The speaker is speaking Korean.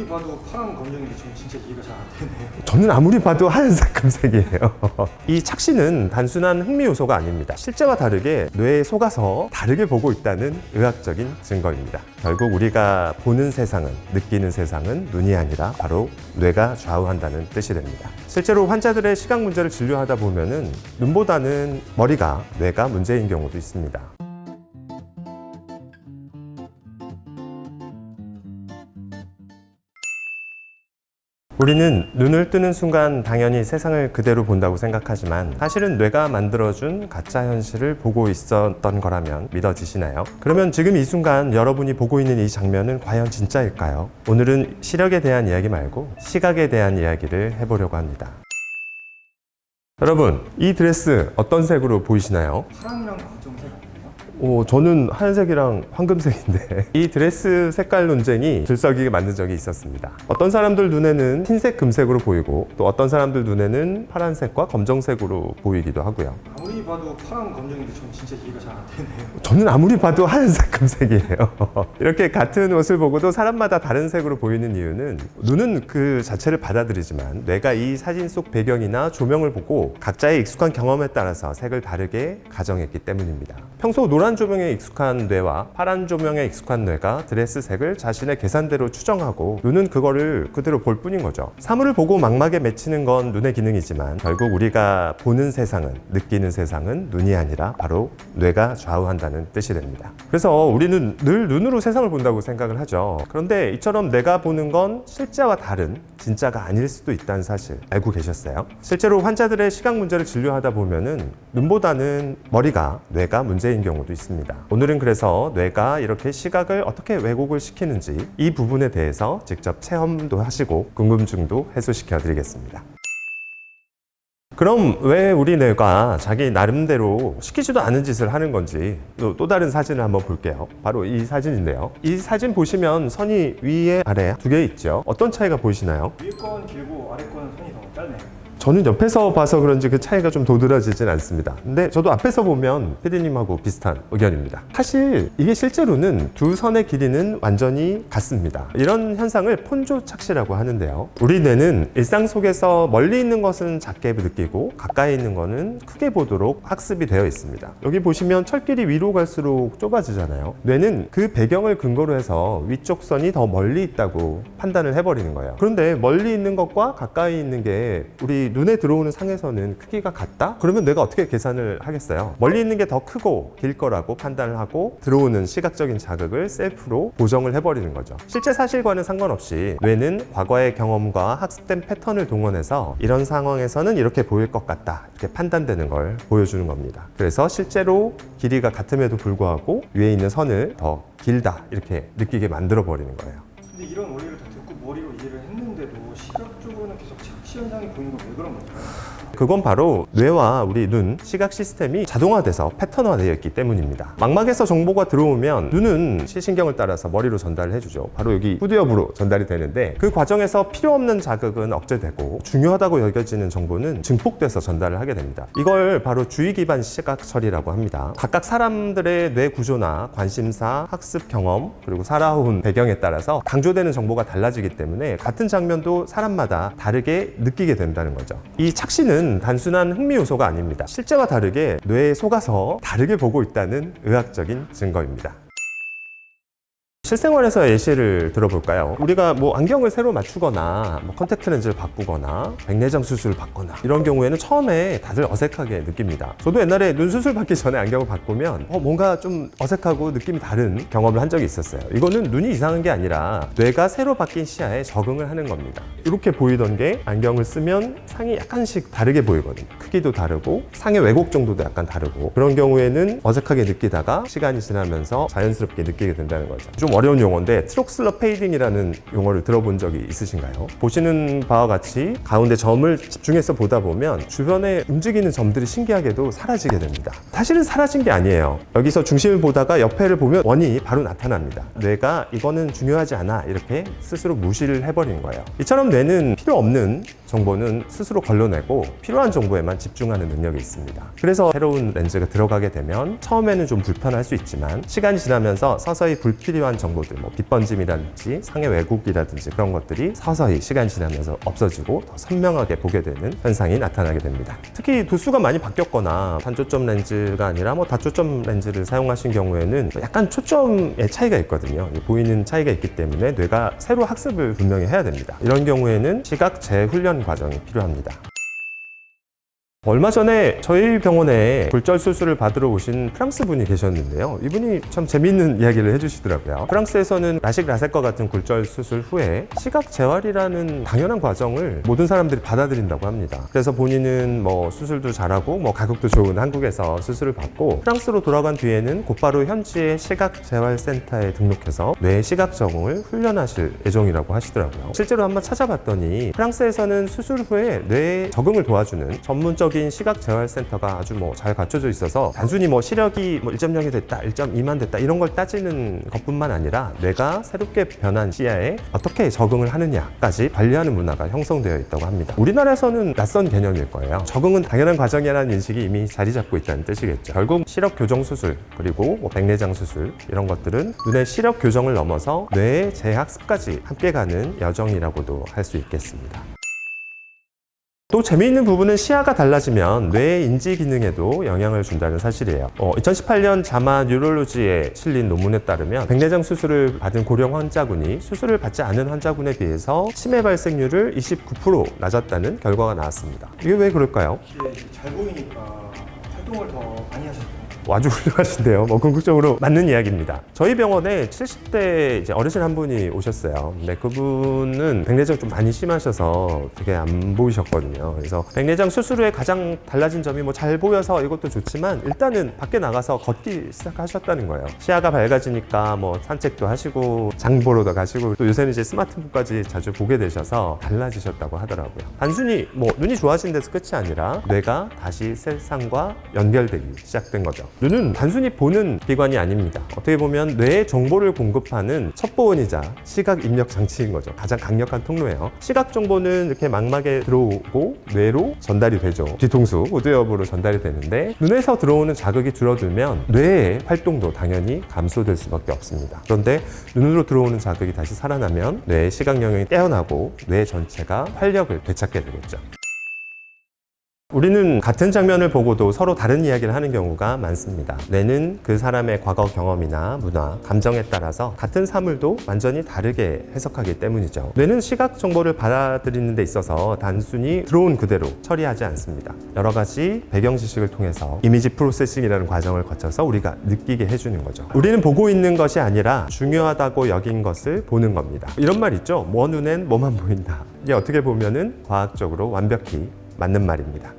아무리 봐도 파란 검정인데 저는 진짜 이해가 잘 안 되네요. 저는 아무리 봐도 하얀색 금색이에요. 이 착시는 단순한 흥미 요소가 아닙니다. 실제와 다르게 뇌에 속아서 다르게 보고 있다는 의학적인 증거입니다. 결국 우리가 보는 세상은, 느끼는 세상은 눈이 아니라 바로 뇌가 좌우한다는 뜻이 됩니다. 실제로 환자들의 시각 문제를 진료하다 보면은 눈보다는 머리가, 뇌가 문제인 경우도 있습니다. 우리는 눈을 뜨는 순간 당연히 세상을 그대로 본다고 생각하지만 사실은 뇌가 만들어준 가짜 현실을 보고 있었던 거라면 믿어지시나요? 그러면 지금 이 순간 여러분이 보고 있는 이 장면은 과연 진짜일까요? 오늘은 시력에 대한 이야기 말고 시각에 대한 이야기를 해보려고 합니다. 여러분, 이 드레스 어떤 색으로 보이시나요? 파랑이랑 검정색 아니에요? 저는 하얀색이랑 황금색인데 이 드레스 색깔 논쟁이 들썩이게 만든 적이 있었습니다. 어떤 사람들 눈에는 흰색, 금색으로 보이고 또 어떤 사람들 눈에는 파란색과 검정색으로 보이기도 하고요. 아무리 봐도 파란 검정인데 저는 진짜 이해가 잘 안 되네요. 저는 아무리 봐도 하얀색, 금색이에요. 이렇게 같은 옷을 보고도 사람마다 다른 색으로 보이는 이유는 눈은 그 자체를 받아들이지만 뇌가 이 사진 속 배경이나 조명을 보고 각자의 익숙한 경험에 따라서 색을 다르게 가정했기 때문입니다. 평소 노란 조명에 익숙한 뇌와 파란 조명에 익숙한 뇌가 드레스 색을 자신의 계산대로 추정하고 눈은 그거를 그대로 볼 뿐인 거죠. 사물을 보고 망막에 맺히는 건 눈의 기능이지만 결국 우리가 보는 세상은, 느끼는 세상은 눈이 아니라 바로 뇌가 좌우한다는 뜻이 됩니다. 그래서 우리는 늘 눈으로 세상을 본다고 생각을 하죠. 그런데 이처럼 내가 보는 건 실제와 다른 진짜가 아닐 수도 있다는 사실 알고 계셨어요? 실제로 환자들의 시각 문제를 진료하다 보면은 눈보다는 머리가, 뇌가 문제인 경우도 있습니다. 오늘은 그래서 뇌가 이렇게 시각을 어떻게 왜곡을 시키는지 이 부분에 대해서 직접 체험도 하시고 궁금증도 해소시켜 드리겠습니다. 그럼 왜 우리 뇌가 자기 나름대로 시키지도 않은 짓을 하는 건지 또 다른 사진을 한번 볼게요. 바로 이 사진인데요. 이 사진 보시면 선이 위에 아래 두 개 있죠. 어떤 차이가 보이시나요? 위에 건 길고 아래 거는 선이 더 짧네요. 저는 옆에서 봐서 그런지 그 차이가 좀 도드라지진 않습니다. 근데 저도 앞에서 보면 PD님하고 비슷한 의견입니다. 사실 이게 실제로는 두 선의 길이는 완전히 같습니다. 이런 현상을 폰조 착시라고 하는데요. 우리 뇌는 일상 속에서 멀리 있는 것은 작게 느끼고 가까이 있는 것은 크게 보도록 학습이 되어 있습니다. 여기 보시면 철길이 위로 갈수록 좁아지잖아요. 뇌는 그 배경을 근거로 해서 위쪽 선이 더 멀리 있다고 판단을 해버리는 거예요. 그런데 멀리 있는 것과 가까이 있는 게 우리 눈에 들어오는 상에서는 크기가 같다? 그러면 내가 어떻게 계산을 하겠어요? 멀리 있는 게 더 크고 길 거라고 판단을 하고 들어오는 시각적인 자극을 셀프로 보정을 해버리는 거죠. 실제 사실과는 상관없이 뇌는 과거의 경험과 학습된 패턴을 동원해서 이런 상황에서는 이렇게 보일 것 같다, 이렇게 판단되는 걸 보여주는 겁니다. 그래서 실제로 길이가 같음에도 불구하고 위에 있는 선을 더 길다 이렇게 느끼게 만들어 버리는 거예요. 근데 이런 원리를 다 듣고 머리로 이해를 했는데도 시각적으로는 계속 착시 현상이 보이는 건 왜 그런 걸까요? 그건 바로 뇌와 우리 눈, 시각 시스템이 자동화돼서 패턴화되어 있기 때문입니다. 망막에서 정보가 들어오면 눈은 시신경을 따라서 머리로 전달을 해주죠. 바로 여기 후두엽으로 전달이 되는데 그 과정에서 필요 없는 자극은 억제되고 중요하다고 여겨지는 정보는 증폭돼서 전달을 하게 됩니다. 이걸 바로 주의 기반 시각 처리라고 합니다. 각각 사람들의 뇌 구조나 관심사, 학습 경험, 그리고 살아온 배경에 따라서 강조되는 정보가 달라지기 때문에 같은 장면도 사람마다 다르게 느끼게 된다는 거죠. 이 착시는 단순한 흥미 요소가 아닙니다. 실제와 다르게 뇌에 속아서 다르게 보고 있다는 의학적인 증거입니다. 실생활에서 예시를 들어볼까요? 우리가 뭐 안경을 새로 맞추거나 컨택트 렌즈를 바꾸거나 백내장 수술을 받거나 이런 경우에는 처음에 다들 어색하게 느낍니다. 저도 옛날에 눈 수술 받기 전에 안경을 바꾸면 뭔가 좀 어색하고 느낌이 다른 경험을 한 적이 있었어요. 이거는 눈이 이상한 게 아니라 뇌가 새로 바뀐 시야에 적응을 하는 겁니다. 이렇게 보이던 게 안경을 쓰면 상이 약간씩 다르게 보이거든요. 크기도 다르고 상의 왜곡 정도도 약간 다르고 그런 경우에는 어색하게 느끼다가 시간이 지나면서 자연스럽게 느끼게 된다는 거죠. 좀 어려운 용어인데 트록슬러 페이딩이라는 용어를 들어본 적이 있으신가요? 보시는 바와 같이 가운데 점을 집중해서 보다 보면 주변에 움직이는 점들이 신기하게도 사라지게 됩니다. 사실은 사라진 게 아니에요. 여기서 중심을 보다가 옆에를 보면 원이 바로 나타납니다. 뇌가 이거는 중요하지 않아 이렇게 스스로 무시를 해버리는 거예요. 이처럼 뇌는 필요 없는 정보는 스스로 걸러내고 필요한 정보에만 집중하는 능력이 있습니다. 그래서 새로운 렌즈가 들어가게 되면 처음에는 좀 불편할 수 있지만 시간이 지나면서 서서히 불필요한 정보들, 뭐 빛번짐이라든지 상해 왜곡이라든지 그런 것들이 서서히 시간이 지나면서 없어지고 더 선명하게 보게 되는 현상이 나타나게 됩니다. 특히 도수가 많이 바뀌었거나 단초점 렌즈가 아니라 뭐 다초점 렌즈를 사용하신 경우에는 약간 초점의 차이가 있거든요. 보이는 차이가 있기 때문에 뇌가 새로 학습을 분명히 해야 됩니다. 이런 경우에는 시각 재훈련 과정이 필요합니다. 얼마 전에 저희 병원에 굴절 수술을 받으러 오신 프랑스 분이 계셨는데요. 이분이 참 재미있는 이야기를 해주시더라고요. 프랑스에서는 라식 라섹과 같은 굴절 수술 후에 시각 재활이라는 당연한 과정을 모든 사람들이 받아들인다고 합니다. 그래서 본인은 뭐 수술도 잘하고 뭐 가격도 좋은 한국에서 수술을 받고 프랑스로 돌아간 뒤에는 곧바로 현지의 시각 재활 센터에 등록해서 뇌 시각 적응을 훈련하실 예정이라고 하시더라고요. 실제로 한번 찾아봤더니 프랑스에서는 수술 후에 뇌 적응을 도와주는 전문적인 시각 재활 센터가 아주 뭐 잘 갖춰져 있어서 단순히 뭐 시력이 뭐 1.0이 됐다, 1.2만 됐다 이런 걸 따지는 것뿐만 아니라 뇌가 새롭게 변한 시야에 어떻게 적응을 하느냐까지 관리하는 문화가 형성되어 있다고 합니다. 우리나라에서는 낯선 개념일 거예요. 적응은 당연한 과정이라는 인식이 이미 자리 잡고 있다는 뜻이겠죠. 결국 시력 교정 수술 그리고 뭐 백내장 수술 이런 것들은 눈의 시력 교정을 넘어서 뇌의 재학습까지 함께 가는 여정이라고도 할 수 있겠습니다. 또 재미있는 부분은 시야가 달라지면 뇌의 인지 기능에도 영향을 준다는 사실이에요. 2018년 자마 뉴럴로지에 실린 논문에 따르면 백내장 수술을 받은 고령 환자군이 수술을 받지 않은 환자군에 비해서 치매 발생률을 29% 낮았다는 결과가 나왔습니다. 이게 왜 그럴까요? 이게 잘 보이니까 활동을 더 많이 하셨나요? 아주 훌륭하신데요. 뭐 궁극적으로 맞는 이야기입니다. 저희 병원에 70대 이제 어르신 한 분이 오셨어요. 근데 그분은 백내장 좀 많이 심하셔서 되게 안 보이셨거든요. 그래서 백내장 수술 후에 가장 달라진 점이 뭐 잘 보여서 이것도 좋지만 일단은 밖에 나가서 걷기 시작하셨다는 거예요. 시야가 밝아지니까 뭐 산책도 하시고 장 보러도 가시고 또 요새는 이제 스마트폰까지 자주 보게 되셔서 달라지셨다고 하더라고요. 단순히 뭐 눈이 좋아진 데서 끝이 아니라 뇌가 다시 세상과 연결되기 시작된 거죠. 눈은 단순히 보는 기관이 아닙니다. 어떻게 보면 뇌에 정보를 공급하는 첩보원이자 시각 입력 장치인 거죠. 가장 강력한 통로예요. 시각 정보는 이렇게 망막에 들어오고 뇌로 전달이 되죠. 뒤통수, 우두엽으로 전달이 되는데 눈에서 들어오는 자극이 줄어들면 뇌의 활동도 당연히 감소될 수밖에 없습니다. 그런데 눈으로 들어오는 자극이 다시 살아나면 뇌의 시각 영역이 깨어나고 뇌 전체가 활력을 되찾게 되겠죠. 우리는 같은 장면을 보고도 서로 다른 이야기를 하는 경우가 많습니다. 뇌는 그 사람의 과거 경험이나 문화, 감정에 따라서 같은 사물도 완전히 다르게 해석하기 때문이죠. 뇌는 시각 정보를 받아들이는 데 있어서 단순히 들어온 그대로 처리하지 않습니다. 여러 가지 배경 지식을 통해서 이미지 프로세싱이라는 과정을 거쳐서 우리가 느끼게 해주는 거죠. 우리는 보고 있는 것이 아니라 중요하다고 여긴 것을 보는 겁니다. 이런 말 있죠. 뭐 눈엔 뭐만 보인다. 이게 어떻게 보면은 과학적으로 완벽히 맞는 말입니다.